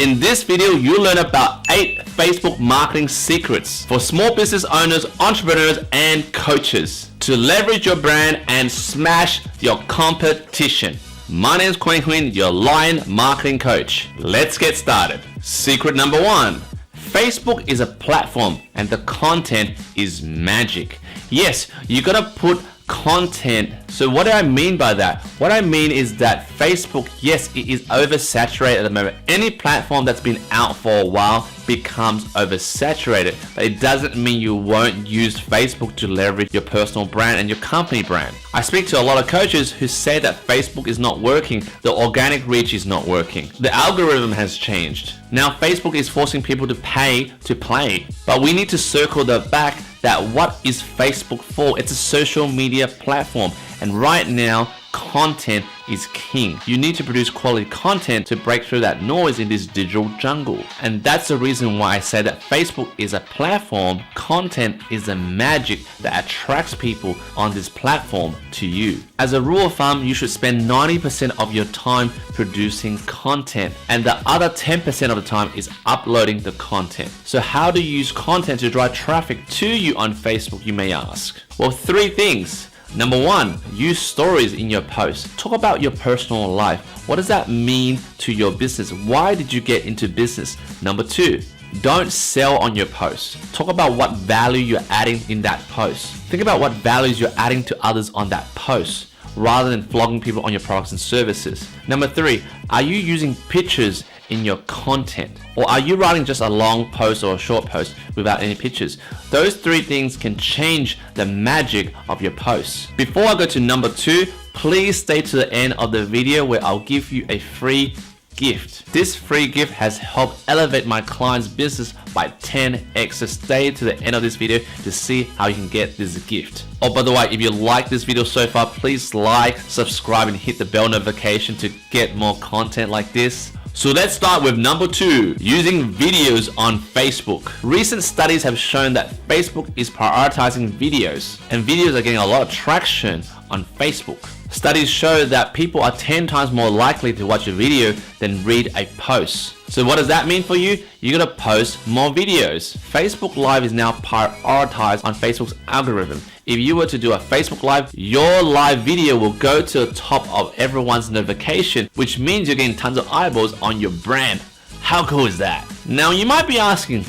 in this video, you'll learn about 8 Facebook marketing secrets for small business owners, entrepreneurs, and coaches to leverage your brand and smash your competition. My name is Quang, your Lion Marketing Coach. Let's get started. Secret number 1. Facebook is a platform and the content is magic. Yes, you gotta put content. So what do I mean by that? What I mean is that Facebook, yes, it is oversaturated at the moment. Any platform that's been out for a while becomes oversaturated, but it doesn't mean you won't use Facebook to leverage your personal brand and your company brand. I speak to a lot of coaches who say that Facebook is not working, the organic reach is not working. The algorithm has changed. Now Facebook is forcing people to pay to play, but we need to circle the back that what is Facebook for? It's a social media platform, and right now content is king. You need to produce quality content to break through that noise in this digital jungle. And that's the reason why I say that Facebook is a platform, content is the magic that attracts people on this platform to you. As a rule of thumb, you should spend 90% of your time producing content, and the other 10% of the time is uploading the content. So how do you use content to drive traffic to you on Facebook, you may ask? Well, 3 things. Number 1, use stories in your posts. Talk about your personal life. What does that mean to your business? Why did you get into business? Number 2, don't sell on your posts. Talk about what value you're adding in that post. Think about what values you're adding to others on that post, rather than flogging people on your products and services. Number 3, are you using pictures in your content? Or are you writing just a long post or a short post without any pictures? Those 3 things can change the magic of your posts. Before I go to number 2, please stay to the end of the video where I'll give you a free gift. This free gift has helped elevate my client's business by 10x. So stay to the end of this video to see how you can get this gift. Oh, by the way, if you like this video so far, please like, subscribe, and hit the bell notification to get more content like this. So let's start with number 2, using videos on Facebook. Recent studies have shown that Facebook is prioritizing videos, and videos are getting a lot of traction on Facebook. Studies show that people are 10 times more likely to watch a video than read a post. So what does that mean for you? You're gonna post more videos. Facebook Live is now prioritized on Facebook's algorithm. If you were to do a Facebook Live, your live video will go to the top of everyone's notification, which means you're getting tons of eyeballs on your brand. How cool is that? Now you might be asking,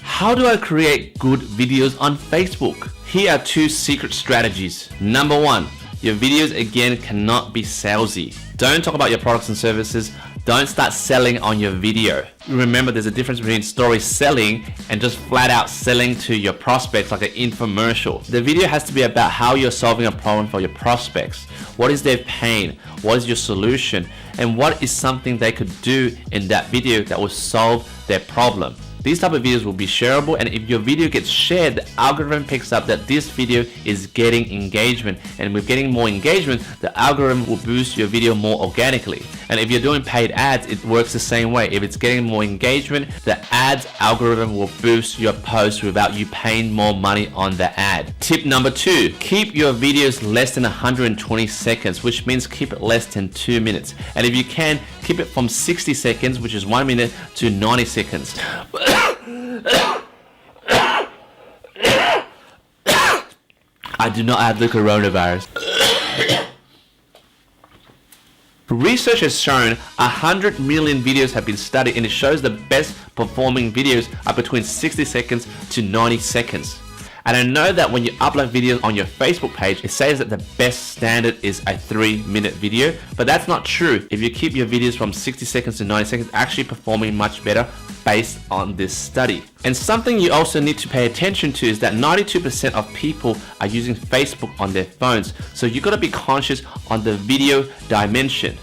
how do I create good videos on Facebook? Here are 2 secret strategies. Number 1, your videos again cannot be salesy. Don't talk about your products and services. Don't start selling on your video. Remember, there's a difference between story selling and just flat out selling to your prospects like an infomercial. The video has to be about how you're solving a problem for your prospects. What is their pain? What is your solution? And what is something they could do in that video that will solve their problem? These type of videos will be shareable, and if your video gets shared, the algorithm picks up that this video is getting engagement, and with getting more engagement, the algorithm will boost your video more organically. And if you're doing paid ads, it works the same way. If it's getting more engagement, the ads algorithm will boost your post without you paying more money on the ad. Tip number 2, keep your videos less than 120 seconds, which means keep it less than 2 minutes. And if you can, keep it from 60 seconds, which is 1 minute, to 90 seconds. I do not have the coronavirus. Research has shown 100 million videos have been studied, and it shows the best performing videos are between 60 seconds to 90 seconds. And I know that when you upload videos on your Facebook page, it says that the best standard is a 3-minute video, but that's not true. If you keep your videos from 60 seconds to 90 seconds, actually performing much better based on this study. And something you also need to pay attention to is that 92% of people are using Facebook on their phones. So you gotta be conscious on the video dimension.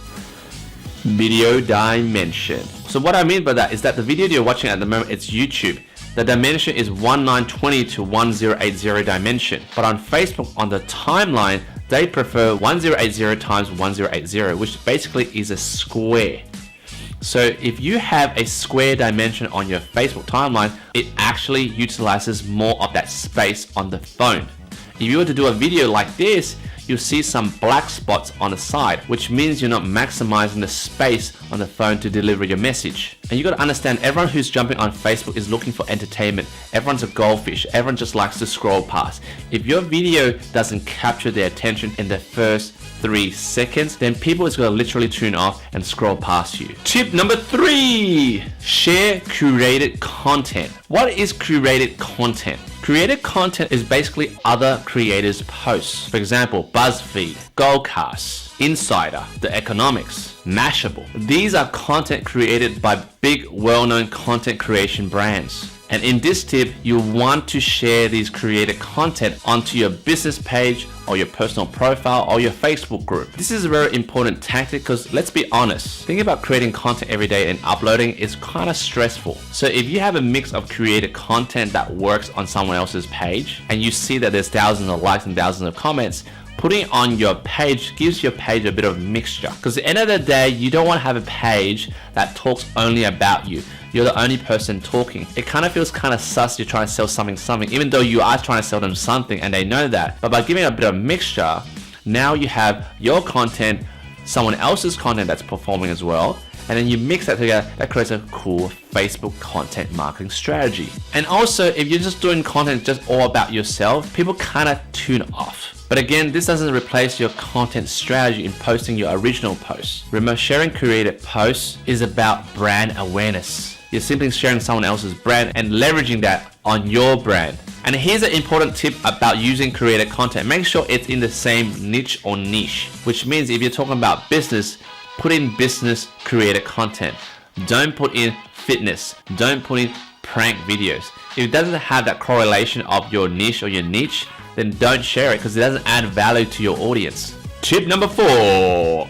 Video dimension. So what I mean by that is that the video you're watching at the moment, it's YouTube. The dimension is 1920 to 1080 dimension. But on Facebook, on the timeline, they prefer 1080 times 1080, which basically is a square. So if you have a square dimension on your Facebook timeline, it actually utilizes more of that space on the phone. If you were to do a video like this, you'll see some black spots on the side, which means you're not maximizing the space on the phone to deliver your message. And you got to understand, everyone who's jumping on Facebook is looking for entertainment. Everyone's a goldfish. Everyone just likes to scroll past. If your video doesn't capture their attention in the first 3 seconds, then people is going to literally tune off and scroll past you. Tip number 3, share curated content. What is curated content? Curated content is basically other creators' posts. For example, BuzzFeed, Goldcast, Insider, The Economics, Mashable. These are content created by big, well-known content creation brands. And in this tip, you want to share these created content onto your business page or your personal profile or your Facebook group. This is a very important tactic because let's be honest, thinking about creating content every day and uploading is kind of stressful. So if you have a mix of created content that works on someone else's page and you see that there's thousands of likes and thousands of comments, putting it on your page gives your page a bit of mixture. Because at the end of the day, you don't want to have a page that talks only about you. You're the only person talking. It kind of feels kind of sus. You're trying to sell something, even though you are trying to sell them something and they know that. But by giving a bit of mixture, now you have your content, someone else's content that's performing as well, and then you mix that together. That creates a cool Facebook content marketing strategy. And also, if you're just doing content just all about yourself, people kind of tune off. But again, this doesn't replace your content strategy in posting your original posts. Remember, sharing created posts is about brand awareness. You're simply sharing someone else's brand and leveraging that on your brand. And here's an important tip about using created content. Make sure it's in the same niche or niche, which means if you're talking about business, put in business created content. Don't put in fitness. Don't put in prank videos. If it doesn't have that correlation of your niche or your niche, then don't share it because it doesn't add value to your audience. Tip number 4,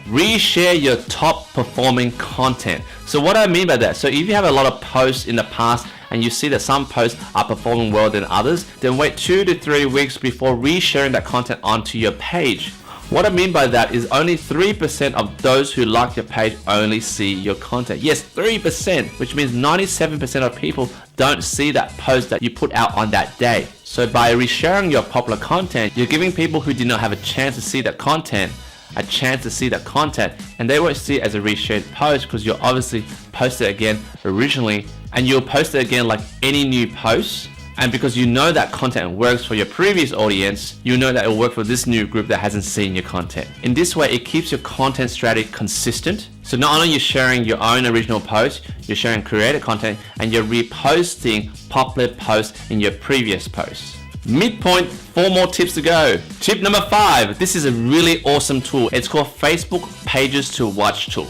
reshare your top performing content. So what do I mean by that? So if you have a lot of posts in the past and you see that some posts are performing well than others, then wait 2 to 3 weeks before resharing that content onto your page. What I mean by that is only 3% of those who like your page only see your content. Yes, 3%, which means 97% of people don't see that post that you put out on that day. So by resharing your popular content, you're giving people who did not have a chance to see that content a chance to see that content, and they won't see it as a reshared post because you'll obviously post it again originally, and you'll post it again like any new post. And because you know that content works for your previous audience, you know that it will work for this new group that hasn't seen your content. In this way, it keeps your content strategy consistent. So not only are you sharing your own original post, you're sharing created content, and you're reposting popular posts in your previous posts. Midpoint, 4 more tips to go. Tip number 5, this is a really awesome tool. It's called Facebook Pages to Watch tool.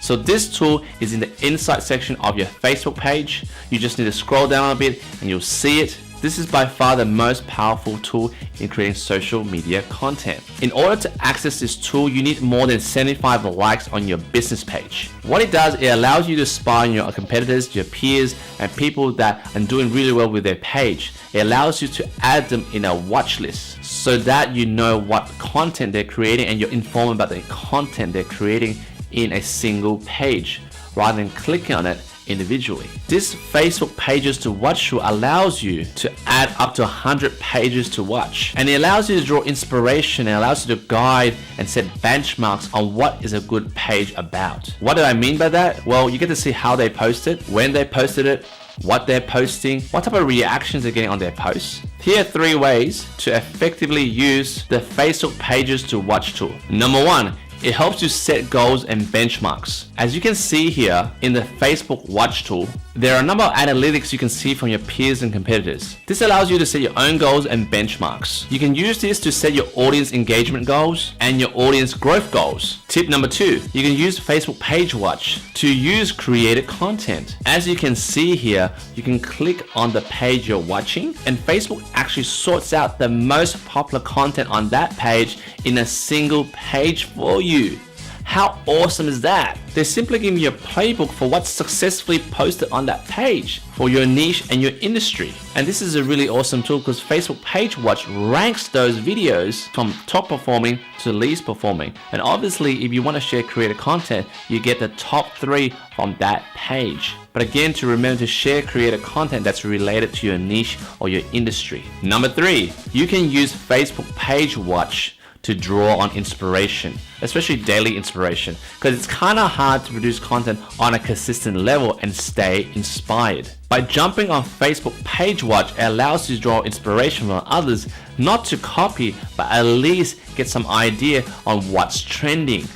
So this tool is in the insight section of your Facebook page. You just need to scroll down a bit and you'll see it. This is by far the most powerful tool in creating social media content. In order to access this tool, you need more than 75 likes on your business page. What it does, it allows you to spy on your competitors, your peers, and people that are doing really well with their page. It allows you to add them in a watch list so that you know what content they're creating and you're informed about the content they're creating in a single page rather than clicking on it individually. This Facebook Pages to Watch tool allows you to add up to 100 pages to watch, and it allows you to draw inspiration and allows you to guide and set benchmarks on what is a good page about. What do I mean by that? Well, you get to see how they posted, when they posted it, what they're posting, what type of reactions they're getting on their posts. Here are 3 ways to effectively use the Facebook Pages to Watch tool. Number 1, it helps you set goals and benchmarks. As you can see here in the Facebook Watch tool, there are a number of analytics you can see from your peers and competitors. This allows you to set your own goals and benchmarks. You can use this to set your audience engagement goals and your audience growth goals. Tip number 2, you can use Facebook Page Watch to use created content. As you can see here, you can click on the page you're watching and Facebook actually sorts out the most popular content on that page in a single page for you. How awesome is that? They're simply giving you a playbook for what's successfully posted on that page for your niche and your industry. And this is a really awesome tool because Facebook Page Watch ranks those videos from top performing to least performing. And obviously, if you want to share creative content, you get the top 3 from that page. But again, to remember to share creative content that's related to your niche or your industry. Number 3, you can use Facebook Page Watch to draw on inspiration, especially daily inspiration, because it's kind of hard to produce content on a consistent level and stay inspired. By jumping on Facebook Page Watch, it allows you to draw inspiration from others, not to copy, but at least get some idea on what's trending,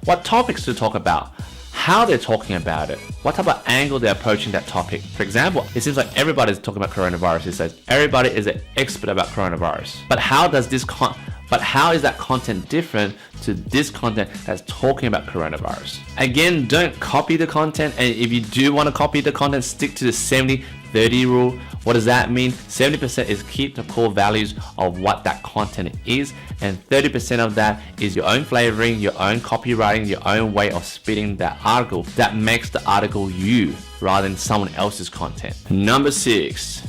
what topics to talk about, how they're talking about it, what type of angle they're approaching that topic. For example, it seems like everybody's talking about coronavirus. It says everybody is an expert about coronavirus. But how is that content different to this content that's talking about coronavirus? Again, don't copy the content, and if you do want to copy the content, stick to the 70-30 rule. What does that mean? 70% is keep the core values of what that content is, and 30% of that is your own flavoring, your own copywriting, your own way of spitting that article that makes the article you rather than someone else's content. Number 6.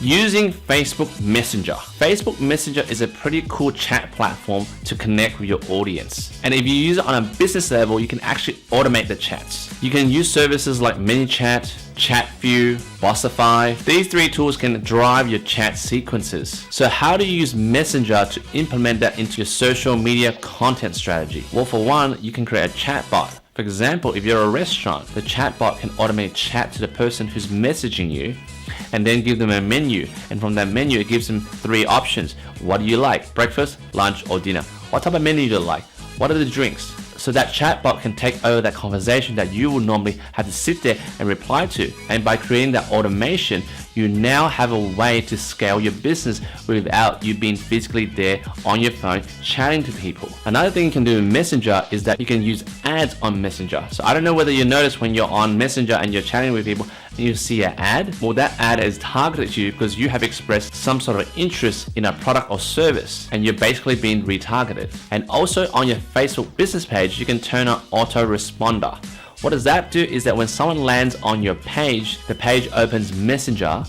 Using Facebook Messenger. Facebook Messenger is a pretty cool chat platform to connect with your audience. And if you use it on a business level, you can actually automate the chats. You can use services like ManyChat, ChatView, Bossify. These 3 tools can drive your chat sequences. So how do you use Messenger to implement that into your social media content strategy? Well, for one, you can create a chatbot. For example, if you're a restaurant, the chatbot can automate chat to the person who's messaging you and then give them a menu, and from that menu it gives them 3 options. What do you like? Breakfast, lunch, or dinner? What type of menu do you like? What are the drinks? So that chatbot can take over that conversation that you would normally have to sit there and reply to. And by creating that automation, you now have a way to scale your business without you being physically there on your phone chatting to people. Another thing you can do in Messenger is that you can use ads on Messenger. So I don't know whether you notice when you're on Messenger and you're chatting with people and you see an ad. Well, that ad is targeted to you because you have expressed some sort of interest in a product or service, and you're basically being retargeted. And also on your Facebook business page, you can turn on autoresponder. What does that do is that when someone lands on your page, the page opens Messenger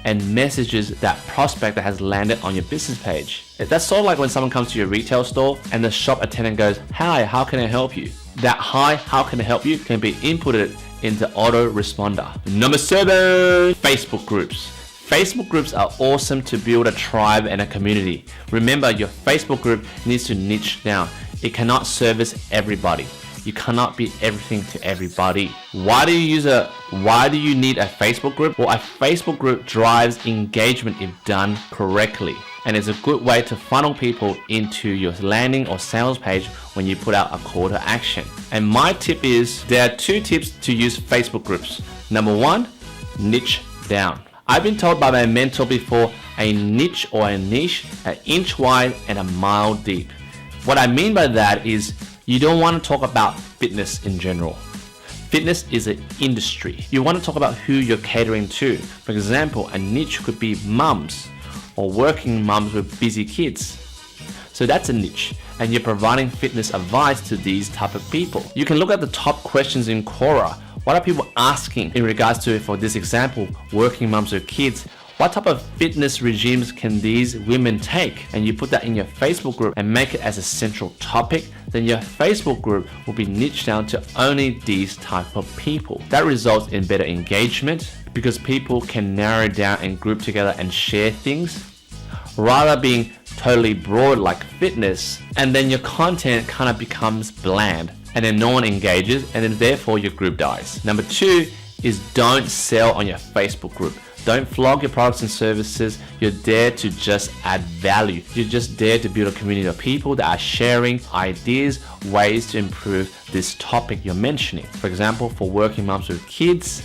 and messages that prospect that has landed on your business page. That's sort of like when someone comes to your retail store and the shop attendant goes, "Hi, how can I help you?" That "Hi, how can I help you?" can be inputted into autoresponder. Number 7, Facebook groups. Facebook groups are awesome to build a tribe and a community. Remember, your Facebook group needs to niche down. It cannot service everybody. You cannot be everything to everybody. Why do you need a Facebook group? Well, a Facebook group drives engagement if done correctly, and it's a good way to funnel people into your landing or sales page when you put out a call to action. And my tip is, there are 2 tips to use Facebook groups. Number 1, niche down. I've been told by my mentor before, a niche or a niche, an inch wide and a mile deep. What I mean by that is, you don't want to talk about fitness in general. Fitness is an industry. You want to talk about who you're catering to. For example, a niche could be mums or working mums with busy kids. So that's a niche, and you're providing fitness advice to these type of people. You can look at the top questions in Quora. What are people asking in regards to, for this example, working mums with kids? What type of fitness regimes can these women take? And you put that in your Facebook group and make it as a central topic. Then your Facebook group will be niched down to only these type of people. That results in better engagement because people can narrow down and group together and share things, rather being totally broad like fitness. And then your content kind of becomes bland, and then no one engages, and then therefore your group dies. Number 2 is don't sell on your Facebook group. Don't flog your products and services. You're there to just add value. You're just there to build a community of people that are sharing ideas, ways to improve this topic you're mentioning. For example, for working moms with kids,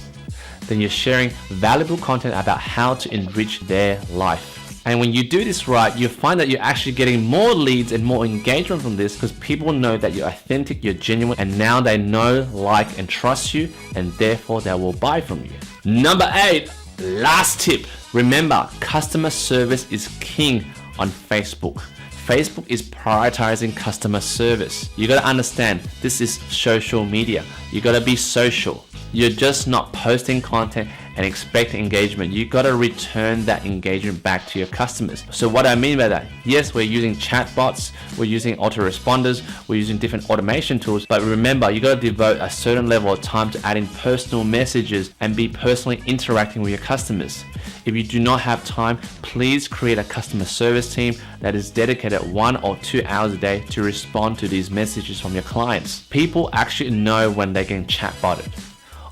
then you're sharing valuable content about how to enrich their life. And when you do this right, you find that you're actually getting more leads and more engagement from this because people know that you're authentic, you're genuine, and now they know, like, and trust you, and therefore they will buy from you. Number 8, last tip. Remember, customer service is king on Facebook. Facebook is prioritizing customer service. You gotta understand, this is social media. You gotta be social. You're just not posting content and expect engagement. You gotta return that engagement back to your customers. So what I mean by that, yes, we're using chatbots, we're using autoresponders, we're using different automation tools, but remember, you gotta devote a certain level of time to adding personal messages and be personally interacting with your customers. If you do not have time, please create a customer service team that is dedicated 1 or 2 hours a day to respond to these messages from your clients. People actually know when they're getting chatbotted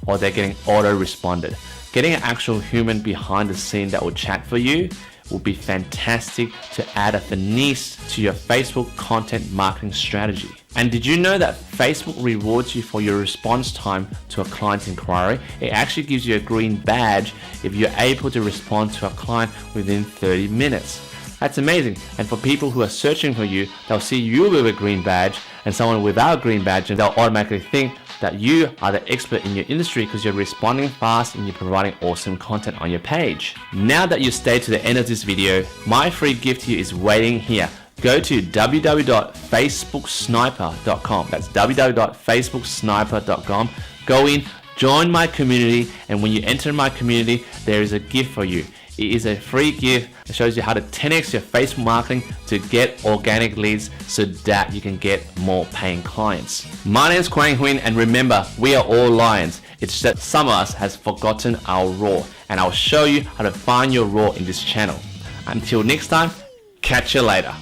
or they're getting auto-responded. Getting an actual human behind the scene that will chat for you will be fantastic to add a finesse to your Facebook content marketing strategy. And did you know that Facebook rewards you for your response time to a client's inquiry? It actually gives you a green badge if you're able to respond to a client within 30 minutes. That's amazing. And for people who are searching for you, they'll see you with a green badge and someone without a green badge, and they'll automatically think that you are the expert in your industry because you're responding fast and you're providing awesome content on your page. Now that you stayed to the end of this video, my free gift to you is waiting here. Go to www.facebooksniper.com. That's www.facebooksniper.com. Go in, join my community, and when you enter my community, there is a gift for you. It is a free gift that shows you how to 10x your Facebook marketing to get organic leads so that you can get more paying clients. My name is Quang Huynh, and remember, we are all lions. It's that some of us has forgotten our roar, and I'll show you how to find your roar in this channel. Until next time, catch you later.